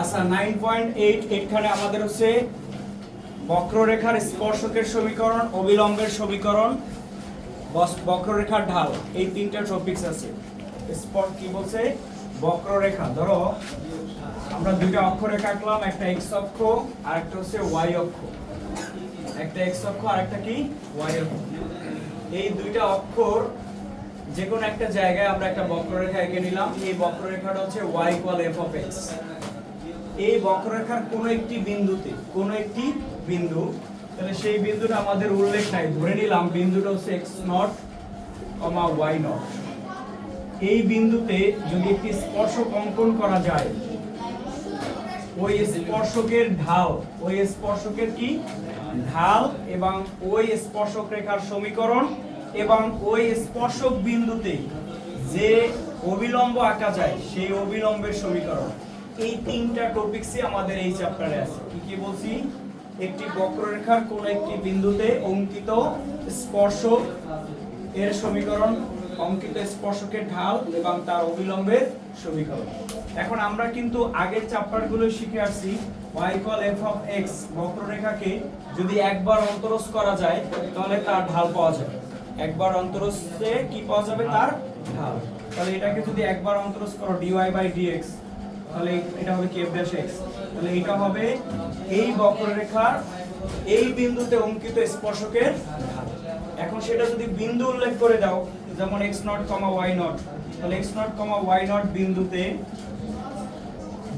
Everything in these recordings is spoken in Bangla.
আচ্ছা 9.8 এখানে আমাদের হচ্ছে বক্ররেখার স্পর্শকের সমীকরণ, অবিলম্বের সমীকরণ, বক্ররেখার ঢাল, এই তিনটা টপিকস আছে। স্পর্শ কি বলছে? বক্ররেখা। ধরো আমরা দুইটা অক্ষরেখা আঁকলাম, একটা এক্স অক্ষ আর একটা হচ্ছে ওয়াই অক্ষ। একটা এক্স অক্ষ আর একটা কি ওয়াই অক্ষ। এই দুইটা অক্ষর যে কোনো একটা জায়গায় আমরা একটা বক্ররেখা এঁকে নিলাম। এই বক্ররেখাটা হচ্ছে y = f of x। এই বক্ররেখার কোন একটি বিন্দুতে, কোন একটি বিন্দু, তাহলে সেই বিন্দুটা আমাদের উল্লেখ নাই, ধরে নিলাম বিন্দুটা হচ্ছে x0, y0। এই বিন্দুতে যদি একটি স্পর্শক অঙ্কন করা যায়, ওই স্পর্শকের ঢাল, ওই স্পর্শকের কি ঢাল এবং ওই স্পর্শক রেখার সমীকরণ এবং ওই স্পর্শক বিন্দুতে যে অবিলম্ব আঁকা যায় সেই অবিলম্বের সমীকরণ, এই তিনটা টপিকসই আমাদের এই চ্যাপ্টারে আছে। কি কি বলছি? একটি বক্ররেখার কোন একটি বিন্দুতে অঙ্কিত স্পর্শক এর সমীকরণ, অঙ্কিত স্পর্শকের ঢাল এবং তার অবিলম্বের সমীকরণ। এখন আমরা কিন্তু আগের চ্যাপ্টারগুলো শিখে আসছি y = f of x বক্ররেখাকে যদি একবার অন্তরজ করা যায় তাহলে তার ঢাল পাওয়া যাবে। একবার অন্তরজে কি পাওয়া যাবে? তার ঢাল। তাহলে এটাকে যদি একবার অন্তরজ করো dy/dx, তাহলে এটা হবে k'(x). তাহলে এটা হবে এই বক্ররেখার এই বিন্দুতে অঙ্কিত স্পর্শকের ঢাল। এখন সেটা যদি বিন্দু উল্লেখ করে দাও, যেমন x0, y0, তাহলে x0, y0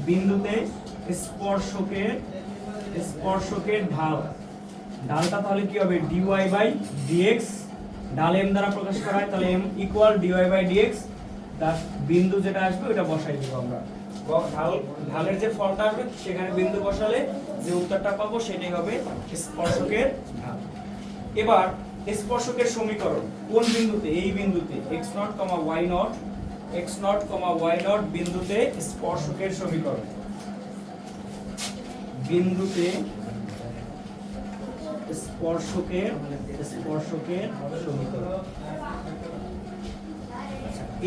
বিন্দুতে স্পর্শকের ঢাল, ঢালটা তাহলে কি হবে? dy/dx। ঢাল m দ্বারা প্রকাশ করা হয়, তাহলে m = dy/dx। তার বিন্দু যেটা আসবে ওটা বসাই দেব আমরা। ঢালের যে ফলটা আসবে সেখানে বিন্দু বসালে যে উত্তরটা পাবো সেটাই হবে স্পর্শকের ঢাল। এবার স্পর্শকের সমীকরণ কোন বিন্দুতে? এই বিন্দুতে x0, y0 বিন্দুতে স্পর্শকের সমীকরণ, বিন্দুতে স্পর্শকের সমীকরণ।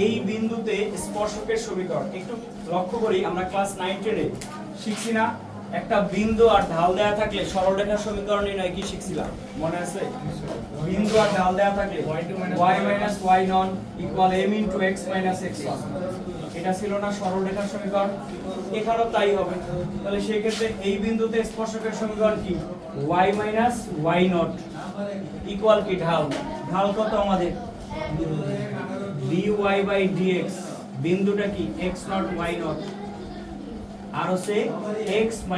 এই বিন্দুতে স্পর্শকের সমীকরণ একটু লক্ষ্য করি, আমরা ক্লাস 9-10 এ শিখছি না, একটা বিন্দু আর ঢাল দেয়া থাকলে সরলরেখার সমীকরণ নির্ণয় কি শিখছিলাম? মনে আছে? বিন্দু আর ঢাল দেয়া থাকলে y - y0 = m * x - x1, এটা ছিল না সরলরেখার সমীকরণ? এখানেও তাই হবে। তাহলে সেই ক্ষেত্রে এই বিন্দুতে স্পর্শকের সমীকরণ কি? y - y0 = কি ঢাল। ঢাল কত আমাদের? dy/dx। বিন্দুটা কি? x0, y0 আর হচ্ছে x -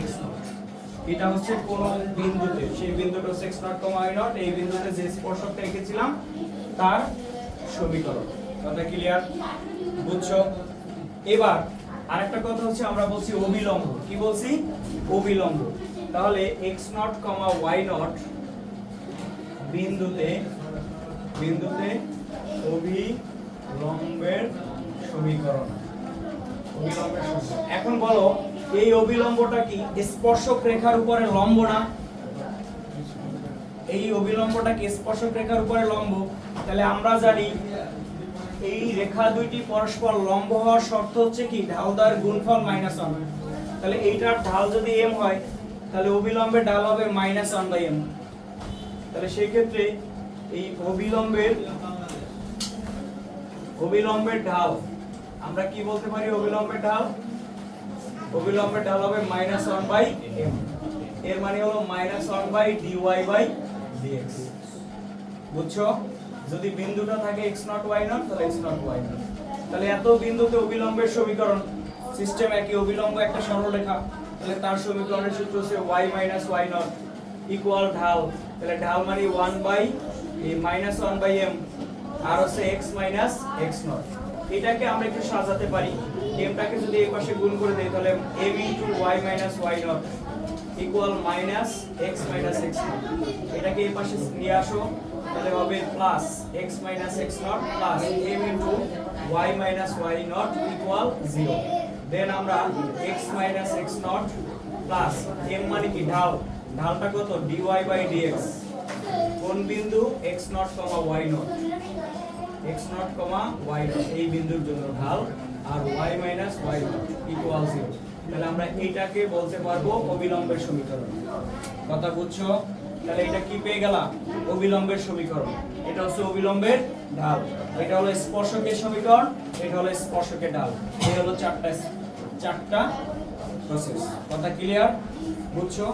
x0। এটা হচ্ছে কোন বিন্দুতে, সেই বিন্দুটা হচ্ছে x0, y0, এই বিন্দুতে যে স্পর্শকটা এঁকেছিলাম তার সমীকরণ। কথা ক্লিয়ার? বুঝছো? এবার আরেকটা কথা হচ্ছে আমরা বলছি অবিলম্ব। কি বলছি? অবিলম্ব। তাহলে x0, y0 বিন্দুতে অবিলম্বের সমীকরণ। এখন বলো এই অবিলম্বটা কি স্পর্শক রেখার উপরে লম্ব না? এই অবিলম্বটা কি স্পর্শক রেখার উপরে লম্ব? তাহলে আমরা জানি এই রেখা দুইটি পরস্পর লম্ব হওয়ার শর্ত হচ্ছে কি? ঢাল দ্বয়ের গুণফল -1। তাহলে এইটার ঢাল যদি m হয় তাহলে অবিলম্বের ঢাল হবে -1/m। তাহলে সেই ক্ষেত্রে এই অবিলম্বের ঢাল আমরা কি বলতে পারি? অবিলম্বের ঢাল হবে -1/m। এর মানে হলো -1/dy/dx। বুঝছো? যদি বিন্দুটা থাকে x0, y0 তাহলে x0, y0। তাহলে এত বিন্দুতে অবিলম্বের সমীকরণ সিস্টেম একই, অবিলম্ব একটা সরলরেখা, তাহলে তার সমীকরণের সূত্র হচ্ছে y - y0 = ঢাল। তাহলে ঢাল মানে 1/(-1/m) আর হচ্ছে x - x0। এটাকে আমরা একটু সাজাতে পারি। m টাকে যদি এই পাশে গুণ করে দেই তাহলে m * y - y0 = -x - x0। এটাকে এই পাশে নিয়ে আসো, তাহলে হবে plus x - x0 plus m * y - y0 = 0। দেন আমরা x - x0 প্লাস m মানে কি? ঢাল। ঢালটা কত? dy/dx। কোন বিন্দু? x0, y0 এই বিন্দুর জন্য ঢাল, আর y - y0 = 0। তাহলে আমরা এইটাকে বলতে পারবো অবিলম্বের সমীকরণ। কথা বুঝছো? তাহলে এটা কি পেয়ে গেলাম? অবিলম্বের সমীকরণ। এটা হচ্ছে অবিলম্বের ঢাল। এটা হলো স্পর্শকের সমীকরণ, এটা হলো স্পর্শকের ঢাল। এই হলো চারটা প্রসেস। কথা ক্লিয়ার? বুঝছো?